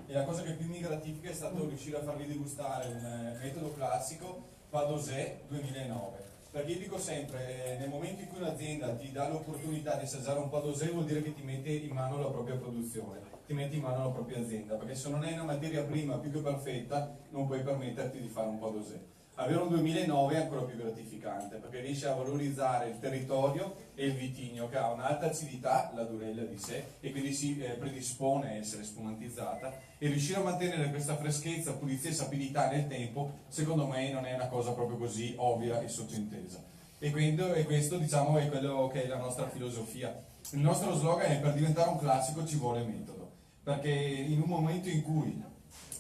e la cosa che più mi gratifica è stato riuscire a farvi degustare un metodo classico Padosè 2009. Perché io dico sempre, nel momento in cui un'azienda ti dà l'opportunità di assaggiare un Padosè vuol dire che ti mette in mano la propria produzione, ti mette in mano la propria azienda, perché se non hai una materia prima più che perfetta non puoi permetterti di fare un Padosè. Avere un 2009 è ancora più gratificante perché riesce a valorizzare il territorio e il vitigno, che ha un'alta acidità, la durella di sé, e quindi si predispone a essere spumantizzata, e riuscire a mantenere questa freschezza, pulizia e sapidità nel tempo, secondo me non è una cosa proprio così ovvia e sottintesa. E questo diciamo è quello che è la nostra filosofia. Il nostro slogan è: per diventare un classico ci vuole metodo, perché in un momento in cui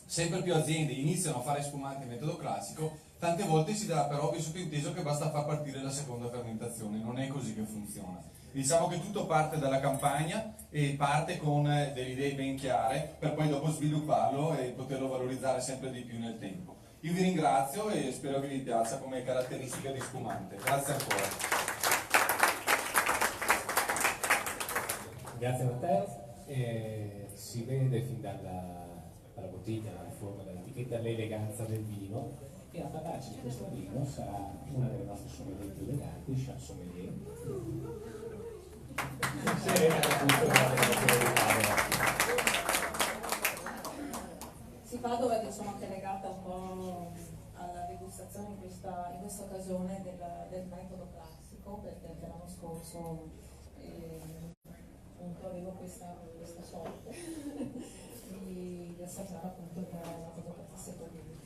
sempre più aziende iniziano a fare spumanti in metodo classico, tante volte si dà per ovvio sottinteso che basta far partire la seconda fermentazione. Non è così che funziona. Diciamo che tutto parte dalla campagna e parte con delle idee ben chiare per poi dopo svilupparlo e poterlo valorizzare sempre di più nel tempo. Io vi ringrazio e spero che vi piaccia come caratteristica di spumante. Grazie ancora. Grazie Matteo. Si vede fin dalla bottiglia, dalla forma, dall'etichetta, l'eleganza del vino, e a parlarci di questo vino sarà una delle nostre sommelier più eleganti, Chat Sommelier. Sì, Padova, che sono anche legata un po' alla degustazione in questa occasione del metodo classico, perché anche l'anno scorso appunto avevo questa sorte di assaggiare appunto il metodo classico.